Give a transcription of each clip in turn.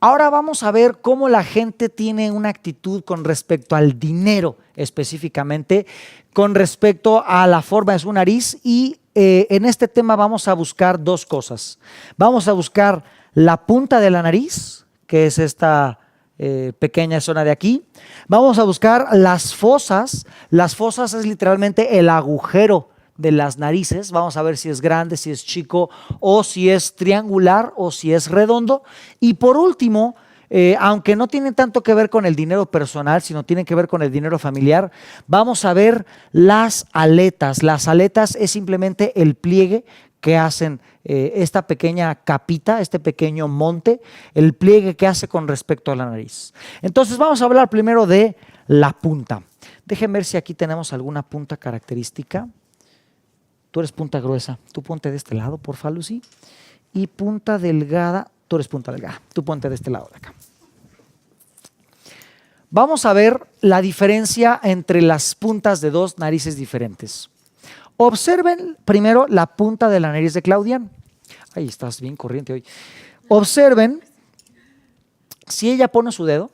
Ahora vamos a ver cómo la gente tiene una actitud con respecto al dinero, específicamente con respecto a la forma de su nariz, y en este tema vamos a buscar dos cosas. Vamos a buscar la punta de la nariz, que es esta pequeña zona de aquí. Vamos a buscar las fosas. Las fosas es literalmente el agujero de las narices. Vamos a ver si es grande, si es chico, o si es triangular, o si es redondo. Y por último, aunque no tiene tanto que ver con el dinero personal, sino tiene que ver con el dinero familiar, vamos a ver las aletas. Las aletas es simplemente el pliegue que hacen esta pequeña capita, este pequeño monte, el pliegue que hace con respecto a la nariz. Entonces vamos a hablar primero de la punta. Déjenme ver si aquí tenemos alguna punta característica. Tú eres punta gruesa, tú ponte de este lado, porfa, Lucy. Y punta delgada, tú eres punta delgada, tú ponte de este lado de acá. Vamos a ver la diferencia entre las puntas de dos narices diferentes. Observen primero la punta de la nariz de Claudian. Ahí estás bien corriente hoy. Observen si ella pone su dedo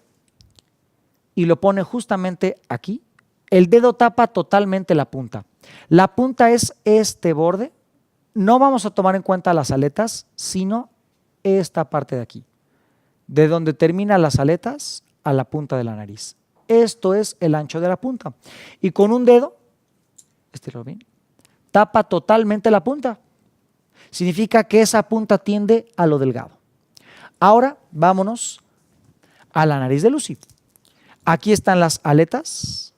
y lo pone justamente aquí. El dedo tapa totalmente la punta. La punta es este borde. No vamos a tomar en cuenta las aletas, sino esta parte de aquí, de donde terminan las aletas a la punta de la nariz. Esto es el ancho de la punta. Y con un dedo, estíralo bien, tapa totalmente la punta. Significa que esa punta tiende a lo delgado. Ahora vámonos a la nariz de Lucy. Aquí están las aletas.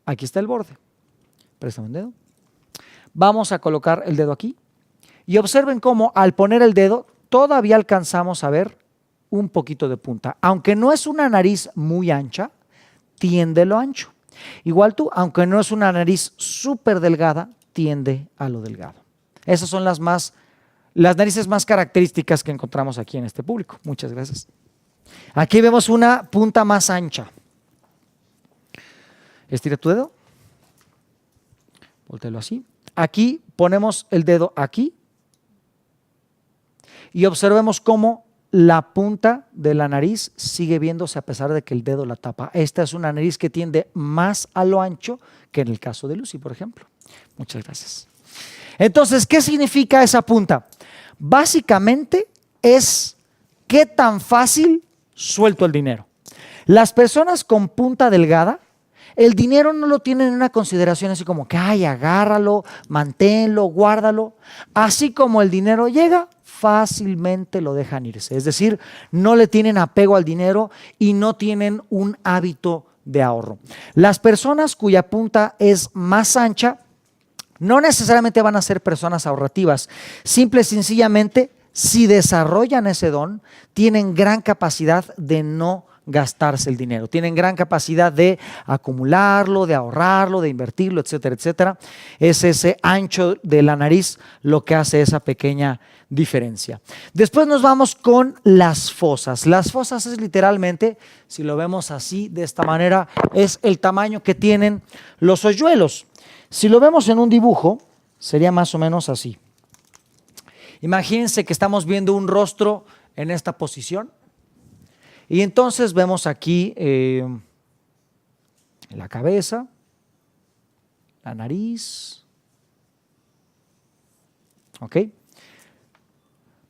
Aquí está el borde. Préstame un dedo. Vamos a colocar el dedo aquí. Y observen cómo al poner el dedo todavía alcanzamos a ver un poquito de punta. Aunque no es una nariz muy ancha, tiende lo ancho. Igual tú, aunque no es una nariz súper delgada, tiende a lo delgado. Esas son las narices más características que encontramos aquí en este público. Muchas gracias. Aquí vemos una punta más ancha. Estira tu dedo. Voltéalo así. Aquí ponemos el dedo aquí. Y observemos cómo la punta de la nariz sigue viéndose a pesar de que el dedo la tapa. Esta es una nariz que tiende más a lo ancho que en el caso de Lucy, por ejemplo. Muchas gracias. Entonces, ¿qué significa esa punta? Básicamente es qué tan fácil suelto el dinero. Las personas con punta delgada, el dinero no lo tienen en una consideración así como que, ay, agárralo, manténlo, guárdalo. Así como el dinero llega, fácilmente lo dejan irse. Es decir, no le tienen apego al dinero y no tienen un hábito de ahorro. Las personas cuya punta es más ancha no necesariamente van a ser personas ahorrativas. Simple y sencillamente, si desarrollan ese don, tienen gran capacidad de no gastarse el dinero. Tienen gran capacidad de acumularlo, de ahorrarlo, de invertirlo, etcétera, etcétera. Es ese ancho de la nariz lo que hace esa pequeña diferencia. Después nos vamos con las fosas. Las fosas es literalmente, si lo vemos así, de esta manera, es el tamaño que tienen los hoyuelos. Si lo vemos en un dibujo, sería más o menos así. Imagínense que estamos viendo un rostro en esta posición. Y entonces vemos aquí la cabeza, la nariz. ¿Ok?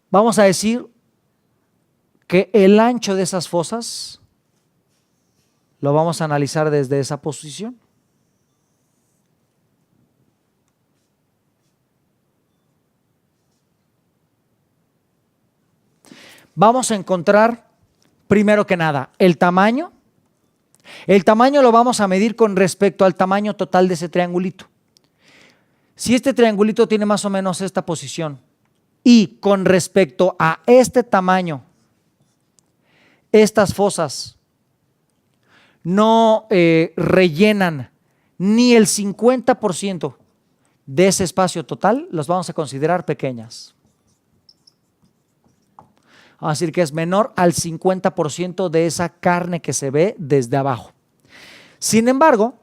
Vamos a decir que el ancho de esas fosas lo vamos a analizar desde esa posición. Vamos a encontrar, primero que nada, el tamaño. El tamaño lo vamos a medir con respecto al tamaño total de ese triangulito. Si este triangulito tiene más o menos esta posición y con respecto a este tamaño, estas fosas no rellenan ni el 50% de ese espacio total, los vamos a considerar pequeñas. Vamos a decir que es menor al 50% de esa carne que se ve desde abajo. Sin embargo,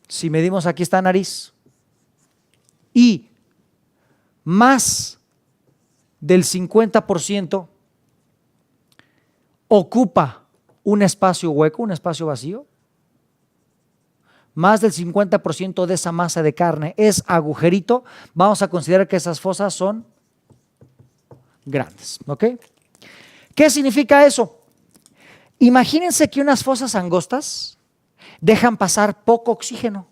si medimos aquí esta nariz y más del 50% ocupa un espacio hueco, un espacio vacío, más del 50% de esa masa de carne es agujerito, vamos a considerar que esas fosas son grandes, ¿ok? ¿Qué significa eso? Imagínense que unas fosas angostas dejan pasar poco oxígeno.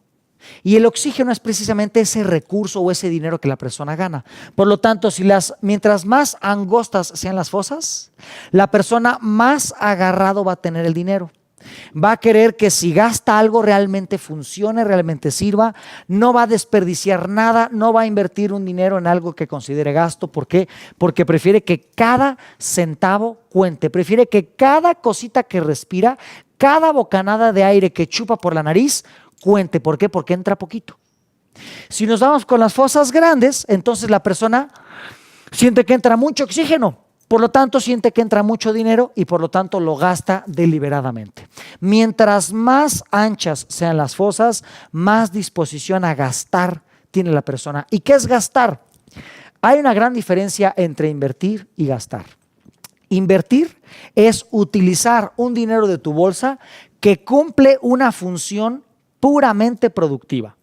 Y el oxígeno es precisamente ese recurso o ese dinero que la persona gana. Por lo tanto, mientras más angostas sean las fosas, la persona más agarrado va a tener el dinero. Va a querer que si gasta algo realmente funcione, realmente sirva, no va a desperdiciar nada, no va a invertir un dinero en algo que considere gasto. ¿Por qué? Porque prefiere que cada centavo cuente, prefiere que cada cosita que respira, cada bocanada de aire que chupa por la nariz cuente. ¿Por qué? Porque entra poquito. Si nos vamos con las fosas grandes, entonces la persona siente que entra mucho oxígeno, por lo tanto siente que entra mucho dinero y por lo tanto lo gasta deliberadamente. Mientras más anchas sean las fosas, más disposición a gastar tiene la persona. ¿Y qué es gastar? Hay una gran diferencia entre invertir y gastar. Invertir es utilizar un dinero de tu bolsa que cumple una función puramente productiva.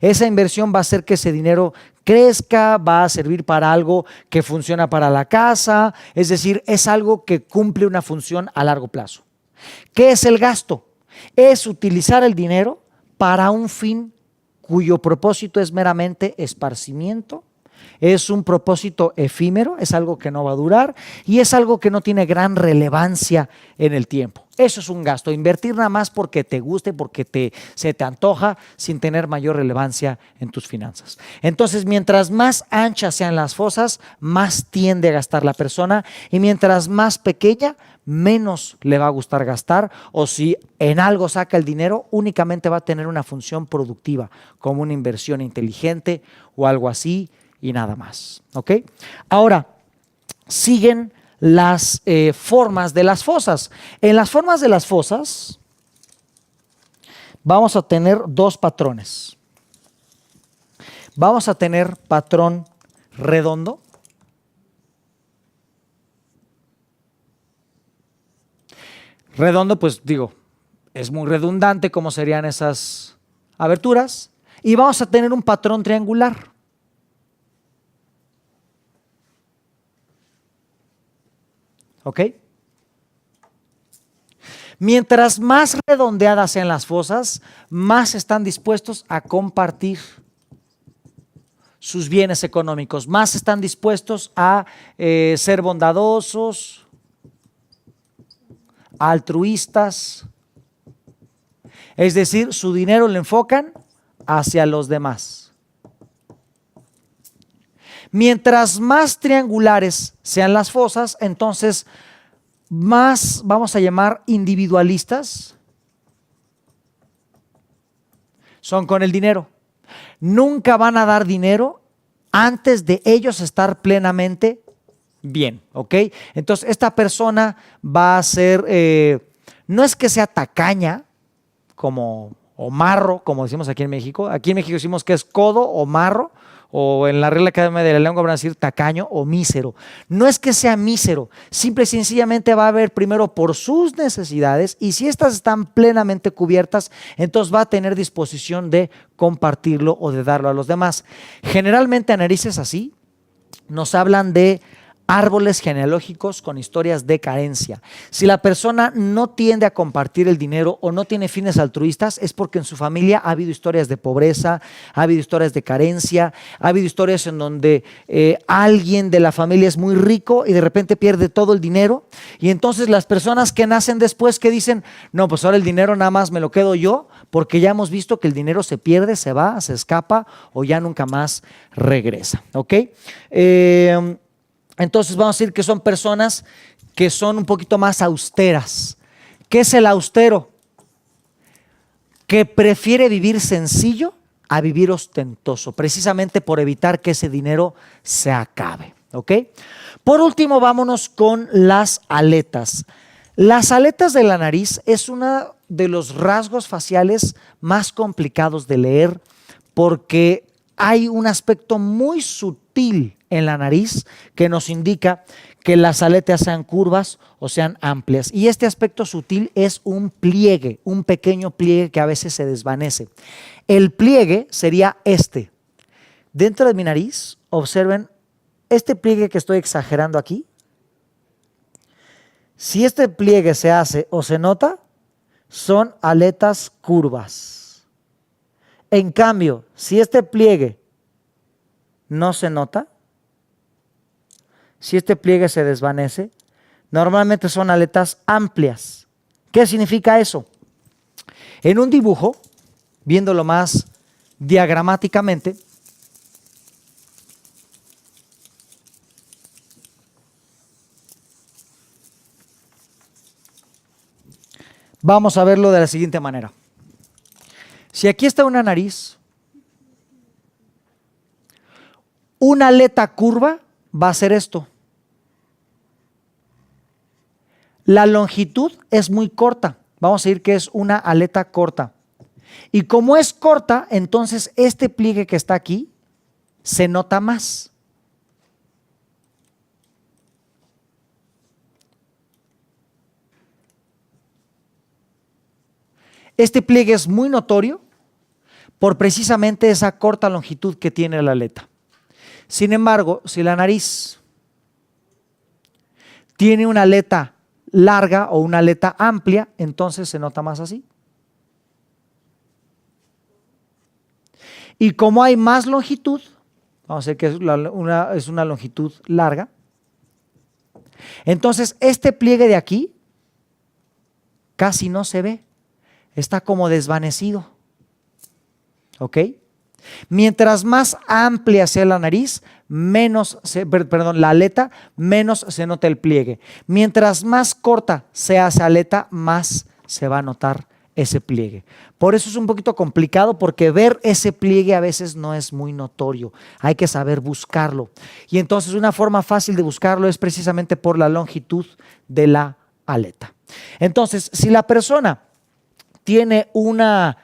Esa inversión va a hacer que ese dinero crezca, va a servir para algo que funciona para la casa, es decir, es algo que cumple una función a largo plazo. ¿Qué es el gasto? Es utilizar el dinero para un fin cuyo propósito es meramente esparcimiento. Es un propósito efímero, es algo que no va a durar y es algo que no tiene gran relevancia en el tiempo. Eso es un gasto, invertir nada más porque te guste, porque se te antoja sin tener mayor relevancia en tus finanzas. Entonces, mientras más anchas sean las fosas, más tiende a gastar la persona y mientras más pequeña, menos le va a gustar gastar, o si en algo saca el dinero, únicamente va a tener una función productiva, como una inversión inteligente o algo así, y nada más, ¿ok? Ahora, siguen las formas de las fosas. En las formas de las fosas vamos a tener dos patrones. Vamos a tener patrón redondo. Redondo, pues digo, es muy redundante cómo serían esas aberturas. Y vamos a tener un patrón triangular. ¿Ok? Mientras más redondeadas sean las fosas, más están dispuestos a compartir sus bienes económicos, más están dispuestos a ser bondadosos, altruistas, es decir, su dinero lo enfocan hacia los demás. Mientras más triangulares sean las fosas, entonces más vamos a llamar individualistas son con el dinero. Nunca van a dar dinero antes de ellos estar plenamente bien, ¿ok? Entonces esta persona va a ser, no es que sea tacaña o marro, como decimos aquí en México. Aquí en México decimos que es codo o marro, o en la Real Academia de la Lengua van a decir tacaño o mísero. No es que sea mísero, simple y sencillamente va a ver primero por sus necesidades y si estas están plenamente cubiertas, entonces va a tener disposición de compartirlo o de darlo a los demás. Generalmente análisis así nos hablan de árboles genealógicos con historias de carencia. Si la persona no tiende a compartir el dinero o no tiene fines altruistas, es porque en su familia ha habido historias de pobreza, ha habido historias de carencia, ha habido historias en donde alguien de la familia es muy rico y de repente pierde todo el dinero. Y entonces las personas que nacen después que dicen, no, pues ahora el dinero nada más me lo quedo yo, porque ya hemos visto que el dinero se pierde, se va, se escapa o ya nunca más regresa. ¿Ok? Entonces vamos a decir que son personas que son un poquito más austeras. ¿Qué es el austero? Que prefiere vivir sencillo a vivir ostentoso, precisamente por evitar que ese dinero se acabe. ¿Ok? Por último, vámonos con las aletas. Las aletas de la nariz es uno de los rasgos faciales más complicados de leer porque hay un aspecto muy sutil en la nariz que nos indica que las aletas sean curvas o sean amplias. Y este aspecto sutil es un pliegue, un pequeño pliegue que a veces se desvanece. El pliegue sería este. Dentro de mi nariz, observen este pliegue que estoy exagerando aquí. Si este pliegue se hace o se nota, son aletas curvas. En cambio, si este pliegue no se nota, si este pliegue se desvanece, normalmente son aletas amplias. ¿Qué significa eso? En un dibujo, viéndolo más diagramáticamente, vamos a verlo de la siguiente manera. Si aquí está una nariz, una aleta curva va a ser esto. La longitud es muy corta. Vamos a decir que es una aleta corta. Y como es corta, entonces este pliegue que está aquí se nota más. Este pliegue es muy notorio por precisamente esa corta longitud que tiene la aleta. Sin embargo, si la nariz tiene una aleta larga o una aleta amplia, entonces se nota más así. Y como hay más longitud, vamos a decir que es una longitud larga, entonces este pliegue de aquí casi no se ve, está como desvanecido. ¿Ok? Mientras más amplia sea la nariz, la aleta, menos se nota el pliegue. Mientras más corta sea esa aleta, más se va a notar ese pliegue. Por eso es un poquito complicado, porque ver ese pliegue a veces no es muy notorio. Hay que saber buscarlo. Y entonces una forma fácil de buscarlo es precisamente por la longitud de la aleta. Entonces, si la persona tiene una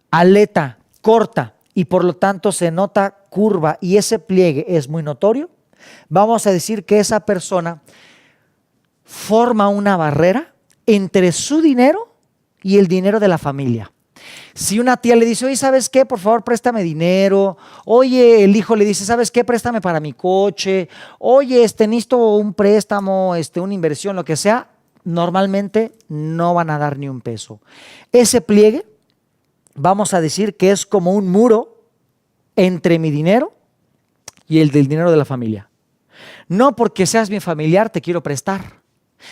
aleta corta y por lo tanto se nota curva y ese pliegue es muy notorio, vamos a decir que esa persona forma una barrera entre su dinero y el dinero de la familia. Si una tía le dice, oye, ¿sabes qué? Por favor, préstame dinero. Oye, el hijo le dice, ¿sabes qué? Préstame para mi coche. Oye, necesito un préstamo, una inversión, lo que sea. Normalmente no van a dar ni un peso. Ese pliegue, vamos a decir que es como un muro entre mi dinero y el del dinero de la familia. No porque seas mi familiar te quiero prestar.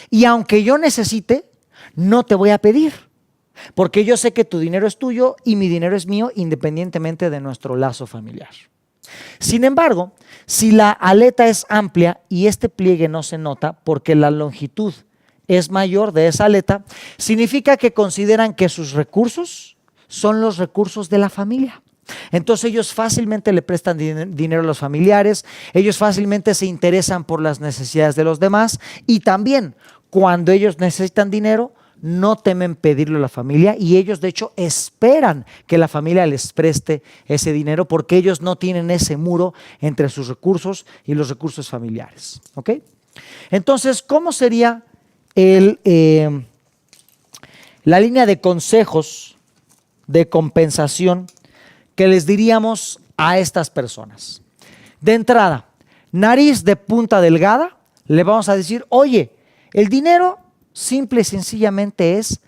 Y aunque yo necesite, no te voy a pedir. Porque yo sé que tu dinero es tuyo y mi dinero es mío, independientemente de nuestro lazo familiar. Sin embargo, si la aleta es amplia y este pliegue no se nota porque la longitud es mayor de esa aleta, significa que consideran que sus recursos son los recursos de la familia. Entonces ellos fácilmente le prestan dinero a los familiares, ellos fácilmente se interesan por las necesidades de los demás y también cuando ellos necesitan dinero no temen pedirlo a la familia y ellos de hecho esperan que la familia les preste ese dinero porque ellos no tienen ese muro entre sus recursos y los recursos familiares. ¿Ok? Entonces, ¿cómo sería la línea de consejos de compensación que les diríamos a estas personas? De entrada, nariz de punta delgada, le vamos a decir, oye, el dinero simple y sencillamente es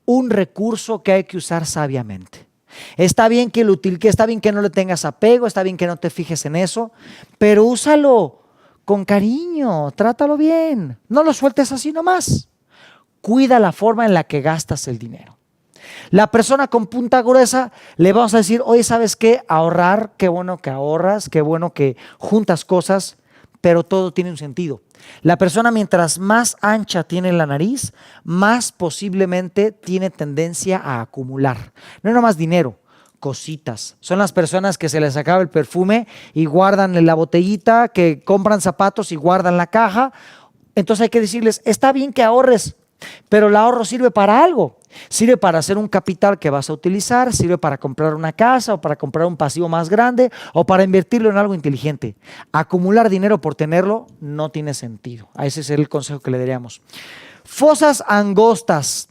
un recurso que hay que usar sabiamente. Está bien que está bien que no le tengas apego, está bien que no te fijes en eso, pero úsalo con cariño, trátalo bien, no lo sueltes así nomás. Cuida la forma en la que gastas el dinero. La persona con punta gruesa le vamos a decir, oye, ¿sabes qué? Ahorrar, qué bueno que ahorras, qué bueno que juntas cosas, pero todo tiene un sentido. La persona mientras más ancha tiene la nariz, más posiblemente tiene tendencia a acumular. No nomás dinero, cositas. Son las personas que se les acaba el perfume y guardan la botellita, que compran zapatos y guardan la caja. Entonces hay que decirles, está bien que ahorres, pero el ahorro sirve para algo. Sirve para hacer un capital que vas a utilizar, sirve para comprar una casa o para comprar un pasivo más grande o para invertirlo en algo inteligente. Acumular dinero por tenerlo no tiene sentido. A ese es el consejo que le daríamos. Fosas angostas.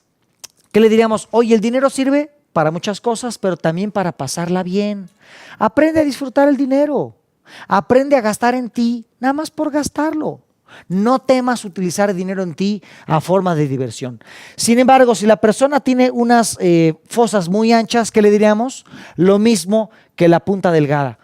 ¿Qué le diríamos? Oye, el dinero sirve para muchas cosas, pero también para pasarla bien. Aprende a disfrutar el dinero. Aprende a gastar en ti, nada más por gastarlo. No temas utilizar dinero en ti a forma de diversión. Sin embargo, si la persona tiene unas fosas muy anchas, ¿qué le diríamos? Lo mismo que la punta delgada.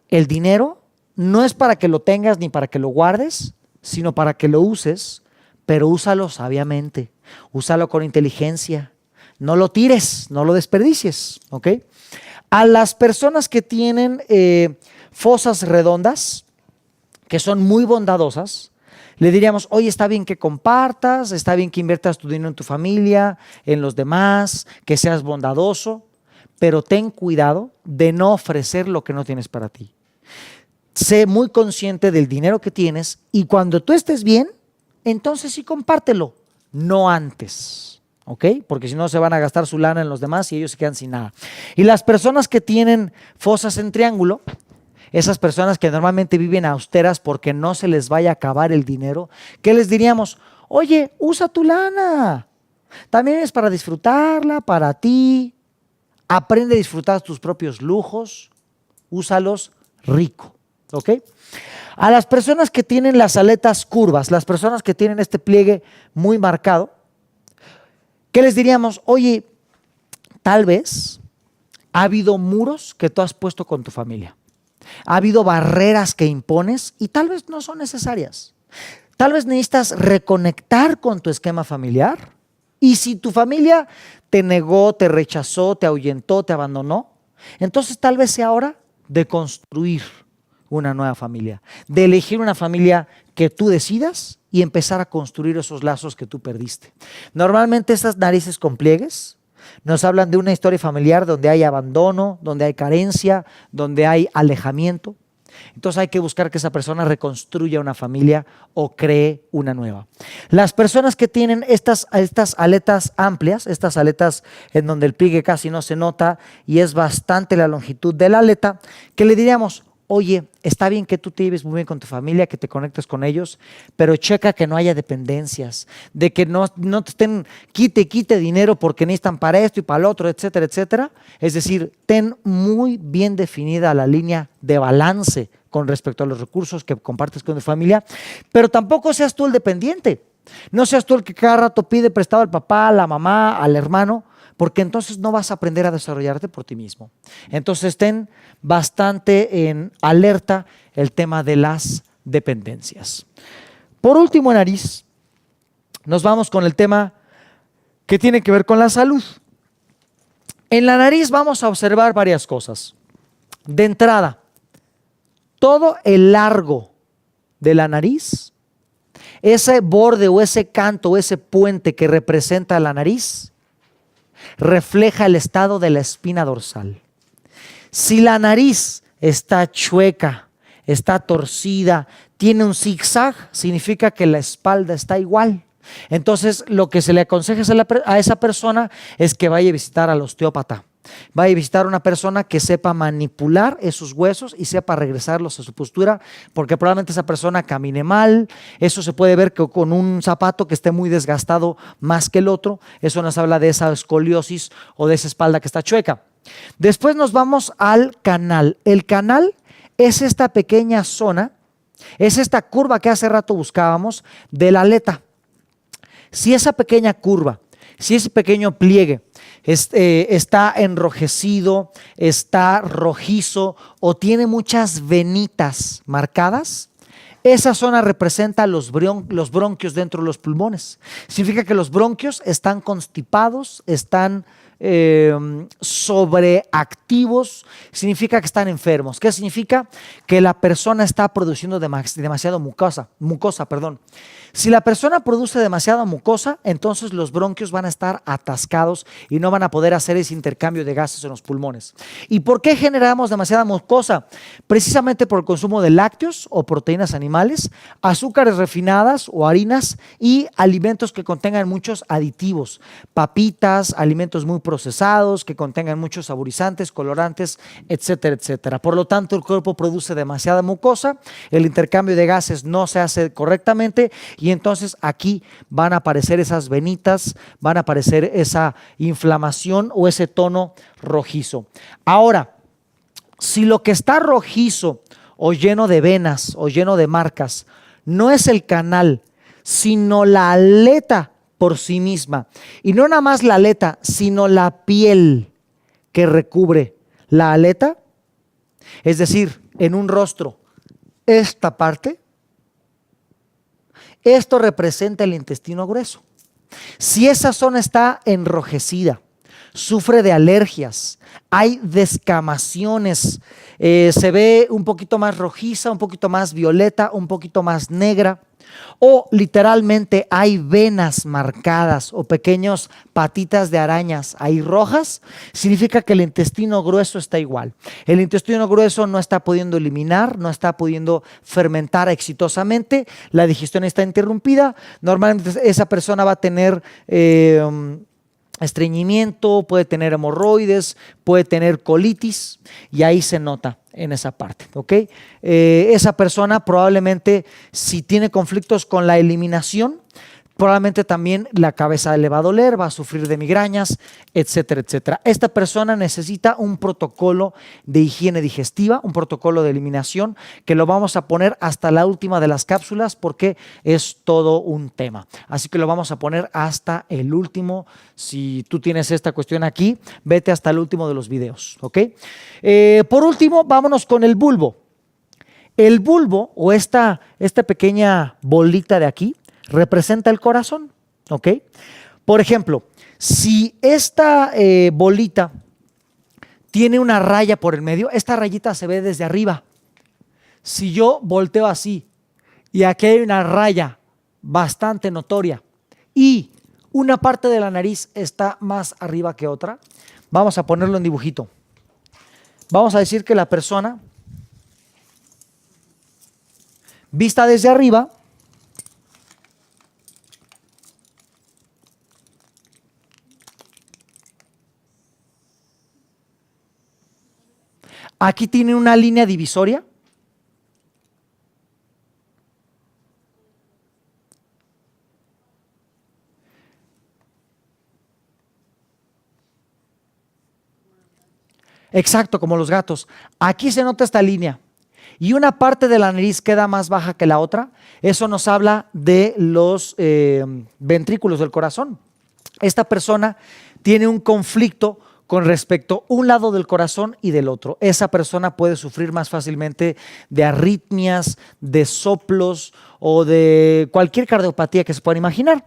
El dinero no es para que lo tengas ni para que lo guardes, sino para que lo uses, pero úsalo sabiamente, úsalo con inteligencia. No lo tires, no lo desperdicies, ¿ok? A las personas que tienen fosas redondas, que son muy bondadosas, le diríamos, oye, está bien que compartas, está bien que inviertas tu dinero en tu familia, en los demás, que seas bondadoso, pero ten cuidado de no ofrecer lo que no tienes para ti. Sé muy consciente del dinero que tienes y cuando tú estés bien, entonces sí compártelo, no antes, ¿ok? Porque si no se van a gastar su lana en los demás y ellos se quedan sin nada. Y las personas que tienen fosas en triángulo, esas personas que normalmente viven austeras porque no se les vaya a acabar el dinero, ¿qué les diríamos? Oye, usa tu lana. También es para disfrutarla, para ti. Aprende a disfrutar tus propios lujos. Úsalos rico. ¿Ok? A las personas que tienen las aletas curvas, las personas que tienen este pliegue muy marcado, ¿qué les diríamos? Oye, tal vez ha habido muros que tú has puesto con tu familia. Ha habido barreras que impones y tal vez no son necesarias. Tal vez necesitas reconectar con tu esquema familiar y si tu familia te negó, te rechazó, te ahuyentó, te abandonó, entonces tal vez sea hora de construir una nueva familia, de elegir una familia que tú decidas y empezar a construir esos lazos que tú perdiste. Normalmente estas narices con pliegues nos hablan de una historia familiar donde hay abandono, donde hay carencia, donde hay alejamiento. Entonces hay que buscar que esa persona reconstruya una familia o cree una nueva. Las personas que tienen estas aletas amplias, estas aletas en donde el pliegue casi no se nota y es bastante la longitud de la aleta, ¿qué le diríamos? Oye, está bien que tú te lleves muy bien con tu familia, que te conectes con ellos, pero checa que no haya dependencias, de que no te estén quite dinero porque necesitan para esto y para lo otro, etcétera, etcétera. Es decir, ten muy bien definida la línea de balance con respecto a los recursos que compartes con tu familia, pero tampoco seas tú el dependiente. No seas tú el que cada rato pide prestado al papá, a la mamá, al hermano, porque entonces no vas a aprender a desarrollarte por ti mismo. Entonces ten bastante en alerta el tema de las dependencias. Por último, en nariz, nos vamos con el tema que tiene que ver con la salud. En la nariz vamos a observar varias cosas. De entrada, todo el largo de la nariz, ese borde o ese canto o ese puente que representa la nariz, refleja el estado de la espina dorsal. Si la nariz está chueca, está torcida, tiene un zigzag, significa que la espalda está igual. Entonces, lo que se le aconseja a esa persona es que vaya a visitar al osteópata. Vaya a visitar a una persona que sepa manipular esos huesos y sepa regresarlos a su postura, porque probablemente esa persona camine mal. Eso se puede ver que con un zapato que esté muy desgastado más que el otro. Eso nos habla de esa escoliosis o de esa espalda que está chueca. Después nos vamos al canal. El canal es esta pequeña zona, es esta curva que hace rato buscábamos de la aleta. Si esa pequeña curva, si ese pequeño pliegue está enrojecido, está rojizo o tiene muchas venitas marcadas, esa zona representa los bronquios dentro de los pulmones. Significa que los bronquios están constipados, están sobreactivos, significa que están enfermos. ¿Qué significa? Que la persona está produciendo demasiado mucosa, perdón. Si la persona produce demasiada mucosa, entonces los bronquios van a estar atascados y no van a poder hacer ese intercambio de gases en los pulmones. ¿Y por qué generamos demasiada mucosa? Precisamente por el consumo de lácteos o proteínas animales, azúcares refinadas o harinas y alimentos que contengan muchos aditivos, papitas, alimentos muy procesados que contengan muchos saborizantes, colorantes, etcétera, etcétera. Por lo tanto, el cuerpo produce demasiada mucosa, el intercambio de gases no se hace correctamente y entonces aquí van a aparecer esas venitas, van a aparecer esa inflamación o ese tono rojizo. Ahora, si lo que está rojizo o lleno de venas o lleno de marcas no es el canal, sino la aleta por sí misma, y no nada más la aleta, sino la piel que recubre la aleta, es decir, en un rostro, esta parte, esto representa el intestino grueso. Si esa zona está enrojecida, sufre de alergias, hay descamaciones, se ve un poquito más rojiza, un poquito más violeta, un poquito más negra, o literalmente hay venas marcadas o pequeñas patitas de arañas ahí rojas, significa que el intestino grueso está igual. El intestino grueso no está pudiendo eliminar, no está pudiendo fermentar exitosamente, la digestión está interrumpida, normalmente esa persona va a tener estreñimiento, puede tener hemorroides, puede tener colitis y ahí se nota en esa parte, ¿ok? Esa persona probablemente, si tiene conflictos con la eliminación, probablemente también la cabeza le va a doler, va a sufrir de migrañas, etcétera, etcétera. Esta persona necesita un protocolo de higiene digestiva, un protocolo de eliminación que lo vamos a poner hasta la última de las cápsulas porque es todo un tema. Así que lo vamos a poner hasta el último. Si tú tienes esta cuestión aquí, vete hasta el último de los videos, ¿ok? Por último, vámonos con el bulbo. El bulbo o esta pequeña bolita de aquí representa el corazón, ¿ok? Por ejemplo, si esta bolita tiene una raya por el medio, esta rayita se ve desde arriba. Si yo volteo así y aquí hay una raya bastante notoria y una parte de la nariz está más arriba que otra, vamos a ponerlo en dibujito. Vamos a decir que la persona, vista desde arriba, aquí tiene una línea divisoria. Exacto, como los gatos. Aquí se nota esta línea y una parte de la nariz queda más baja que la otra. Eso nos habla de los ventrículos del corazón. Esta persona tiene un conflicto con respecto a un lado del corazón y del otro. Esa persona puede sufrir más fácilmente de arritmias, de soplos o de cualquier cardiopatía que se pueda imaginar.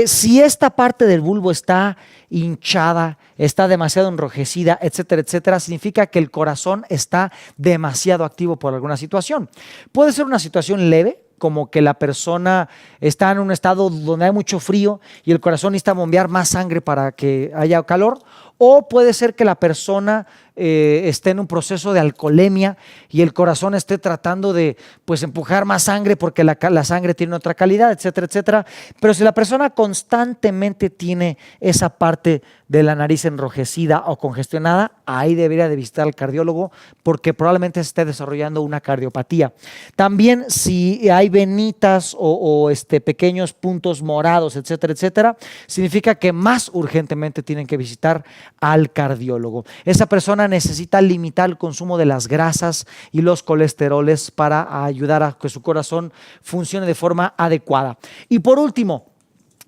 Si esta parte del bulbo está hinchada, está demasiado enrojecida, etcétera, etcétera, significa que el corazón está demasiado activo por alguna situación. Puede ser una situación leve, como que la persona está en un estado donde hay mucho frío y el corazón necesita bombear más sangre para que haya calor, o puede ser que la persona esté en un proceso de alcoholemia y el corazón esté tratando de empujar más sangre porque la sangre tiene otra calidad, etcétera, etcétera. Pero si la persona constantemente tiene esa parte de la nariz enrojecida o congestionada, ahí debería de visitar al cardiólogo porque probablemente se esté desarrollando una cardiopatía. También si hay venitas o pequeños puntos morados, etcétera, etcétera, significa que más urgentemente tienen que visitar al cardiólogo. Esa persona necesita limitar el consumo de las grasas y los colesteroles para ayudar a que su corazón funcione de forma adecuada. Y por último,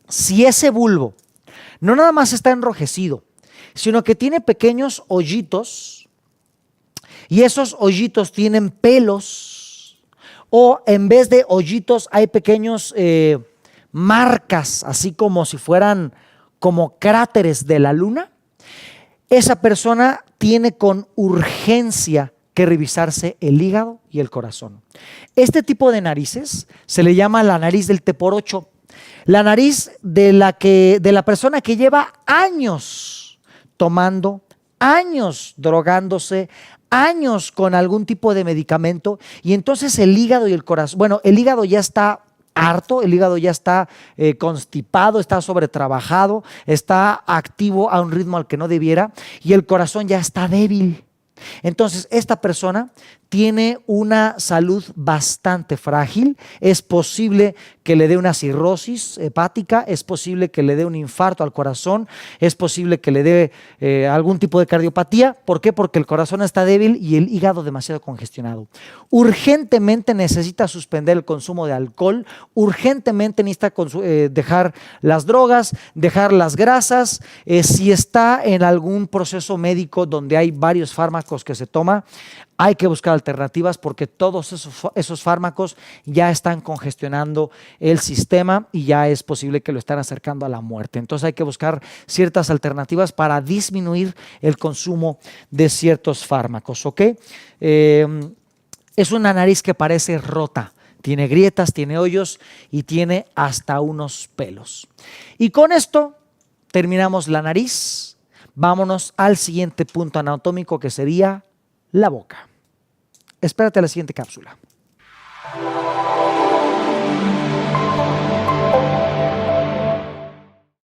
si ese bulbo no nada más está enrojecido, sino que tiene pequeños hoyitos y esos hoyitos tienen pelos, o en vez de hoyitos hay pequeños marcas, así como si fueran como cráteres de la luna, esa persona tiene con urgencia que revisarse el hígado y el corazón. Este tipo de narices se le llama la nariz del T por 8. La nariz de la persona que lleva años tomando, años drogándose, años con algún tipo de medicamento, y entonces el hígado y el corazón, bueno, el hígado ya está harto, el hígado ya está constipado, está sobretrabajado, está activo a un ritmo al que no debiera, y el corazón ya está débil. Entonces, esta persona tiene una salud bastante frágil. Es posible que le dé una cirrosis hepática, es posible que le dé un infarto al corazón, es posible que le dé algún tipo de cardiopatía. ¿Por qué? Porque el corazón está débil y el hígado demasiado congestionado. Urgentemente necesita suspender el consumo de alcohol, urgentemente necesita dejar las drogas, dejar las grasas. Si está en algún proceso médico donde hay varios fármacos que se toma, hay que buscar alternativas porque todos esos fármacos ya están congestionando el sistema y ya es posible que lo estén acercando a la muerte. Entonces hay que buscar ciertas alternativas para disminuir el consumo de ciertos fármacos, ¿ok? Es una nariz que parece rota. Tiene grietas, tiene hoyos y tiene hasta unos pelos. Y con esto terminamos la nariz. Vámonos al siguiente punto anatómico, que sería la boca. Espérate a la siguiente cápsula.